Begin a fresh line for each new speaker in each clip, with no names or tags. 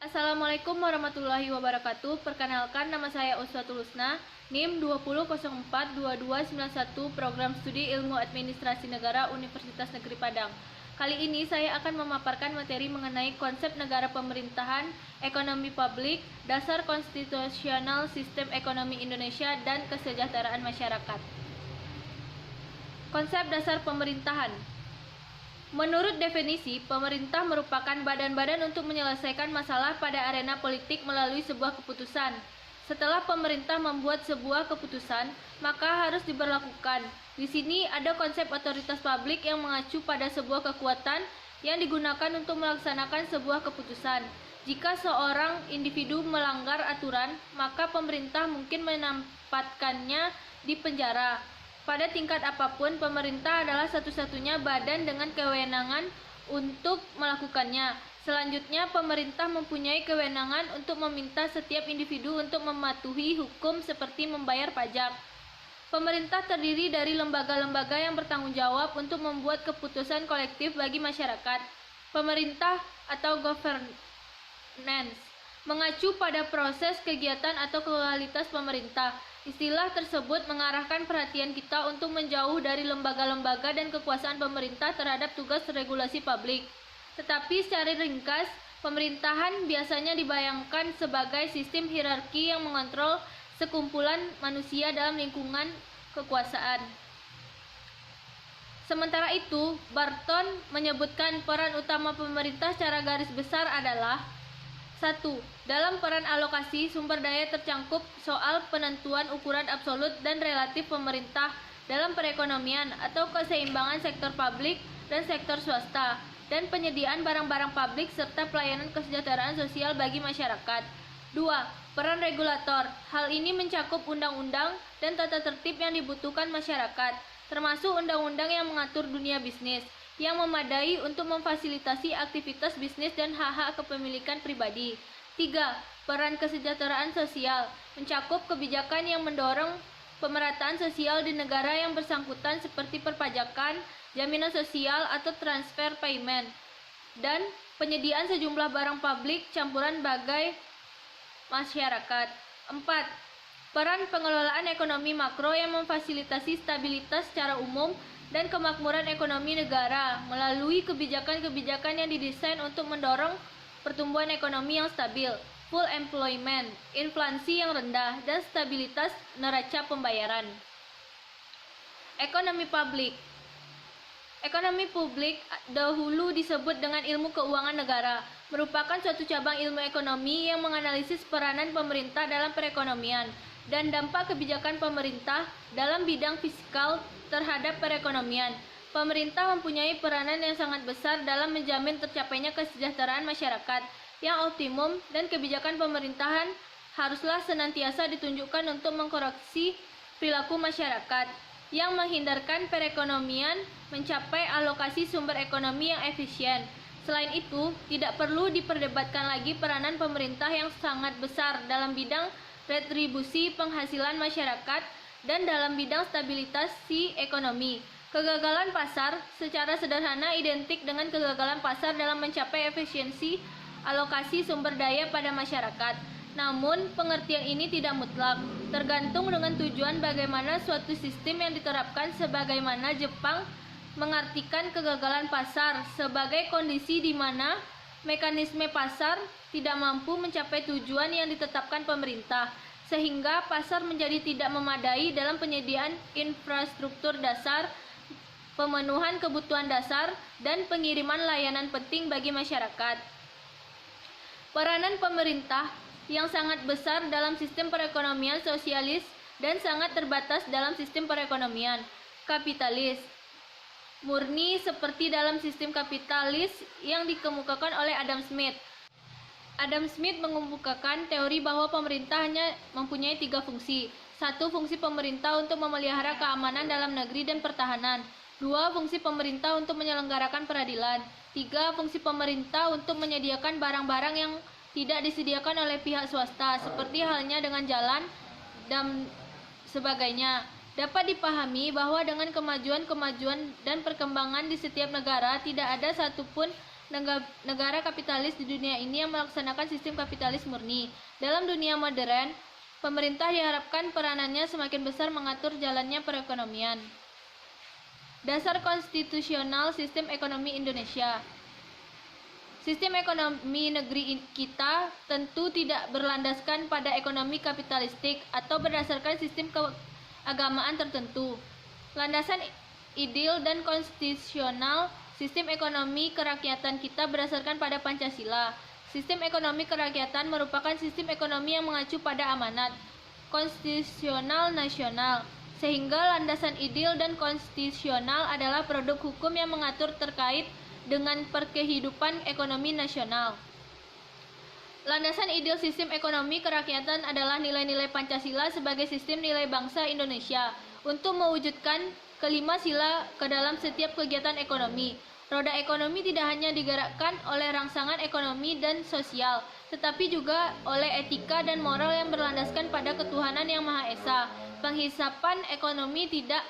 Assalamualaikum warahmatullahi wabarakatuh. Perkenalkan, nama saya Uswatul Husna, NIM 20042291, Program Studi Ilmu Administrasi Negara Universitas Negeri Padang. Kali ini saya akan memaparkan materi mengenai konsep negara pemerintahan, ekonomi publik, dasar konstitusional sistem ekonomi Indonesia, dan kesejahteraan masyarakat. Konsep dasar pemerintahan. Menurut definisi, pemerintah merupakan badan-badan untuk menyelesaikan masalah pada arena politik melalui sebuah keputusan. Setelah pemerintah membuat sebuah keputusan, maka harus diberlakukan. Di sini ada konsep otoritas publik yang mengacu pada sebuah kekuatan yang digunakan untuk melaksanakan sebuah keputusan. Jika seorang individu melanggar aturan, maka pemerintah mungkin menempatkannya di penjara. Pada tingkat apapun, pemerintah adalah satu-satunya badan dengan kewenangan untuk melakukannya. Selanjutnya, pemerintah mempunyai kewenangan untuk meminta setiap individu untuk mematuhi hukum seperti membayar pajak. Pemerintah terdiri dari lembaga-lembaga yang bertanggung jawab untuk membuat keputusan kolektif bagi masyarakat. Pemerintah atau governance mengacu pada proses kegiatan atau kualitas pemerintah. Istilah tersebut mengarahkan perhatian kita untuk menjauh dari lembaga-lembaga dan kekuasaan pemerintah terhadap tugas regulasi publik. Tetapi secara ringkas, pemerintahan biasanya dibayangkan sebagai sistem hierarki yang mengontrol sekumpulan manusia dalam lingkungan kekuasaan. Sementara itu, Barton menyebutkan peran utama pemerintah secara garis besar adalah: 1. Dalam peran alokasi sumber daya tercangkup soal penentuan ukuran absolut dan relatif pemerintah dalam perekonomian atau keseimbangan sektor publik dan sektor swasta, dan penyediaan barang-barang publik serta pelayanan kesejahteraan sosial bagi masyarakat. 2. Peran regulator. Hal ini mencakup undang-undang dan tata tertib yang dibutuhkan masyarakat, termasuk undang-undang yang mengatur dunia bisnis, yang memadai untuk memfasilitasi aktivitas bisnis dan hak-hak kepemilikan pribadi. 3. Peran kesejahteraan sosial mencakup kebijakan yang mendorong pemerataan sosial di negara yang bersangkutan seperti perpajakan, jaminan sosial atau transfer payment, dan penyediaan sejumlah barang publik campuran bagai masyarakat. 4. Peran pengelolaan ekonomi makro yang memfasilitasi stabilitas secara umum dan kemakmuran ekonomi negara melalui kebijakan-kebijakan yang didesain untuk mendorong pertumbuhan ekonomi yang stabil, full employment, inflasi yang rendah, dan stabilitas neraca pembayaran. Ekonomi publik. Ekonomi publik dahulu disebut dengan ilmu keuangan negara, merupakan suatu cabang ilmu ekonomi yang menganalisis peranan pemerintah dalam perekonomian dan dampak kebijakan pemerintah dalam bidang fiskal terhadap perekonomian. Pemerintah mempunyai peranan yang sangat besar dalam menjamin tercapainya kesejahteraan masyarakat yang optimum, dan kebijakan pemerintahan haruslah senantiasa ditunjukkan untuk mengkoreksi perilaku masyarakat yang menghindarkan perekonomian mencapai alokasi sumber ekonomi yang efisien. Selain itu, tidak perlu diperdebatkan lagi peranan pemerintah yang sangat besar dalam bidang retribusi penghasilan masyarakat dan dalam bidang stabilisasi ekonomi. Kegagalan pasar secara sederhana identik dengan kegagalan pasar dalam mencapai efisiensi alokasi sumber daya pada masyarakat. Namun, pengertian ini tidak mutlak, tergantung dengan tujuan bagaimana suatu sistem yang diterapkan, sebagaimana Jepang mengartikan kegagalan pasar sebagai kondisi di mana mekanisme pasar tidak mampu mencapai tujuan yang ditetapkan pemerintah, sehingga pasar menjadi tidak memadai dalam penyediaan infrastruktur dasar, pemenuhan kebutuhan dasar, dan pengiriman layanan penting bagi masyarakat. Peranan pemerintah yang sangat besar dalam sistem perekonomian sosialis dan sangat terbatas dalam sistem perekonomian kapitalis murni seperti dalam sistem kapitalis yang dikemukakan oleh Adam Smith. Adam Smith mengemukakan teori bahwa pemerintah hanya mempunyai 3 fungsi. 1. Fungsi pemerintah untuk memelihara keamanan dalam negeri dan pertahanan. 2. Fungsi pemerintah untuk menyelenggarakan peradilan. 3. Fungsi pemerintah untuk menyediakan barang-barang yang tidak disediakan oleh pihak swasta, seperti halnya dengan jalan dan sebagainya. Dapat dipahami bahwa dengan kemajuan dan perkembangan di setiap negara, tidak ada satupun negara kapitalis di dunia ini yang melaksanakan sistem kapitalis murni. Dalam dunia modern, pemerintah diharapkan peranannya semakin besar mengatur jalannya perekonomian. Dasar konstitusional sistem ekonomi Indonesia. Sistem ekonomi negeri kita tentu tidak berlandaskan pada ekonomi kapitalistik atau berdasarkan sistem keagamaan tertentu. Landasan ideal dan konstitusional sistem ekonomi kerakyatan kita berdasarkan pada Pancasila. Sistem ekonomi kerakyatan merupakan sistem ekonomi yang mengacu pada amanat konstitusional nasional, sehingga landasan ideal dan konstitusional adalah produk hukum yang mengatur terkait dengan perkehidupan ekonomi nasional. Landasan ideal sistem ekonomi kerakyatan adalah nilai-nilai Pancasila sebagai sistem nilai bangsa Indonesia untuk mewujudkan kelima sila ke dalam setiap kegiatan ekonomi. Roda ekonomi tidak hanya digerakkan oleh rangsangan ekonomi dan sosial, tetapi juga oleh etika dan moral yang berlandaskan pada ketuhanan yang Maha Esa. Penghisapan ekonomi tidak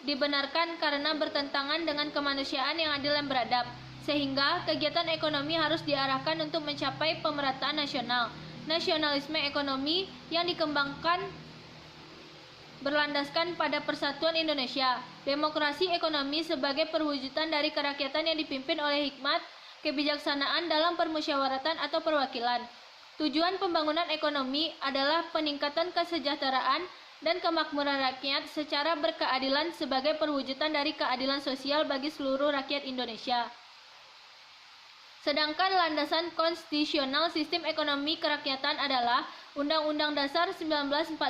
dibenarkan karena bertentangan dengan kemanusiaan yang adil dan beradab, sehingga kegiatan ekonomi harus diarahkan untuk mencapai pemerataan nasional. Nasionalisme ekonomi yang dikembangkan berlandaskan pada persatuan Indonesia. Demokrasi ekonomi sebagai perwujudan dari kerakyatan yang dipimpin oleh hikmat kebijaksanaan dalam permusyawaratan atau perwakilan. Tujuan pembangunan ekonomi adalah peningkatan kesejahteraan dan kemakmuran rakyat secara berkeadilan sebagai perwujudan dari keadilan sosial bagi seluruh rakyat Indonesia. Sedangkan landasan konstitusional sistem ekonomi kerakyatan adalah Undang-Undang Dasar 1945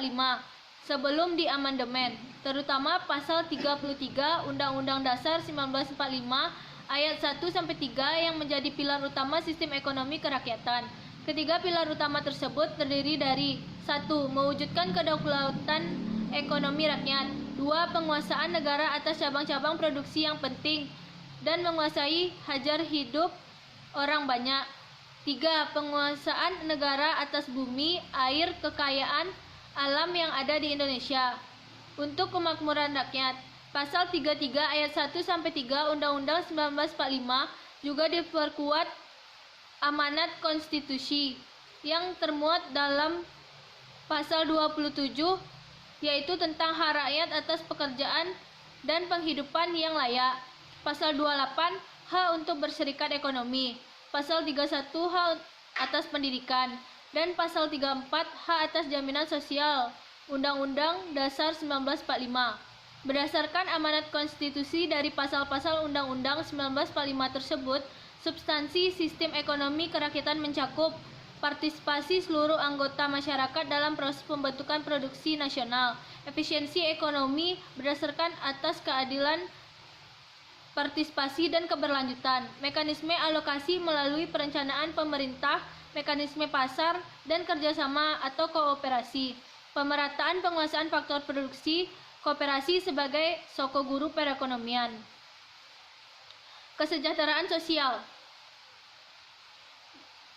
sebelum diamandemen, terutama pasal 33 Undang-Undang Dasar 1945 ayat 1-3 yang menjadi pilar utama sistem ekonomi kerakyatan. Ketiga pilar utama tersebut terdiri dari 1. Mewujudkan kedaulatan ekonomi rakyat. 2. Penguasaan negara atas cabang-cabang produksi yang penting dan menguasai hajar hidup orang banyak. 3. Penguasaan negara atas bumi, air, kekayaan alam yang ada di Indonesia untuk kemakmuran rakyat. Pasal 33 ayat 1-3 Undang-Undang 1945 juga diperkuat amanat konstitusi yang termuat dalam pasal 27, yaitu tentang hak rakyat atas pekerjaan dan penghidupan yang layak. Pasal 28 hak untuk berserikat ekonomi. Pasal 31 hak atas pendidikan. Dan pasal 34 hak atas jaminan sosial Undang-Undang Dasar 1945. Berdasarkan amanat konstitusi dari pasal-pasal Undang-Undang 1945 tersebut, substansi sistem ekonomi kerakyatan mencakup partisipasi seluruh anggota masyarakat dalam proses pembentukan produksi nasional, efisiensi ekonomi berdasarkan atas keadilan partisipasi dan keberlanjutan, mekanisme alokasi melalui perencanaan pemerintah, mekanisme pasar dan kerjasama atau kooperasi, pemerataan penguasaan faktor produksi, kooperasi sebagai soko guru perekonomian. Kesejahteraan sosial.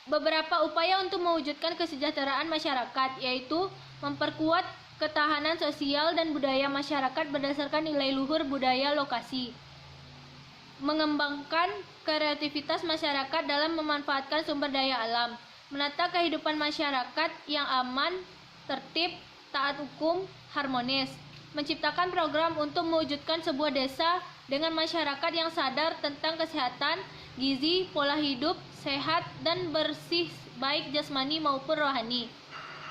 Beberapa upaya untuk mewujudkan kesejahteraan masyarakat, yaitu memperkuat ketahanan sosial dan budaya masyarakat berdasarkan nilai luhur budaya lokasi, mengembangkan kreativitas masyarakat dalam memanfaatkan sumber daya alam, menata kehidupan masyarakat yang aman, tertib, taat hukum, harmonis, menciptakan program untuk mewujudkan sebuah desa dengan masyarakat yang sadar tentang kesehatan, gizi, pola hidup, sehat, dan bersih baik jasmani maupun rohani.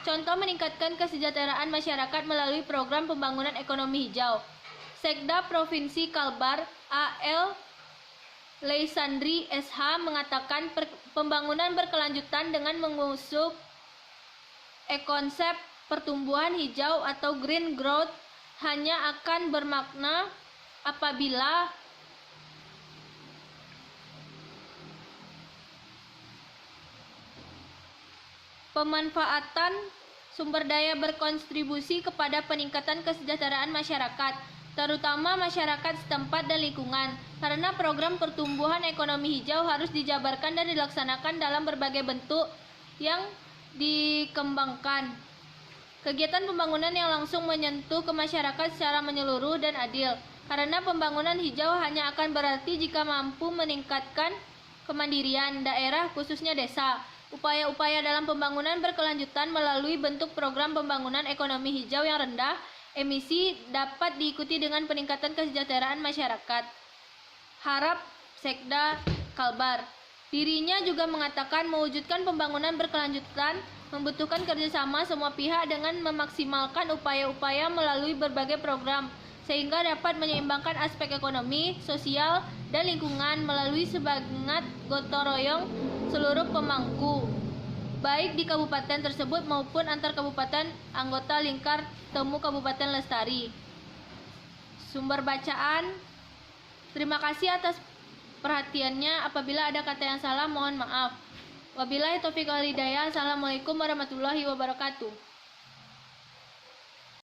Contoh meningkatkan kesejahteraan masyarakat melalui program pembangunan ekonomi hijau. Sekda Provinsi Kalbar, A.L. Leisandri SH mengatakan pembangunan berkelanjutan dengan mengusung konsep pertumbuhan hijau atau green growth hanya akan bermakna apabila pemanfaatan sumber daya berkontribusi kepada peningkatan kesejahteraan masyarakat, terutama masyarakat setempat dan lingkungan, karena program pertumbuhan ekonomi hijau harus dijabarkan dan dilaksanakan dalam berbagai bentuk yang dikembangkan. Kegiatan pembangunan yang langsung menyentuh ke masyarakat secara menyeluruh dan adil, karena pembangunan hijau hanya akan berarti jika mampu meningkatkan kemandirian daerah khususnya desa. Upaya-upaya dalam pembangunan berkelanjutan melalui bentuk program pembangunan ekonomi hijau yang rendah emisi dapat diikuti dengan peningkatan kesejahteraan masyarakat. Harap Sekda Kalbar. Dirinya juga mengatakan mewujudkan pembangunan berkelanjutan membutuhkan kerjasama semua pihak dengan memaksimalkan upaya-upaya melalui berbagai program sehingga dapat menyeimbangkan aspek ekonomi, sosial, dan lingkungan melalui semangat gotong royong seluruh pemangku, baik di kabupaten tersebut maupun antar kabupaten anggota lingkar temu Kabupaten Lestari. Sumber bacaan. Terima kasih atas perhatiannya. Apabila ada kata yang salah, mohon maaf. Wabillahi taufiq wal hidayah. Assalamualaikum warahmatullahi wabarakatuh.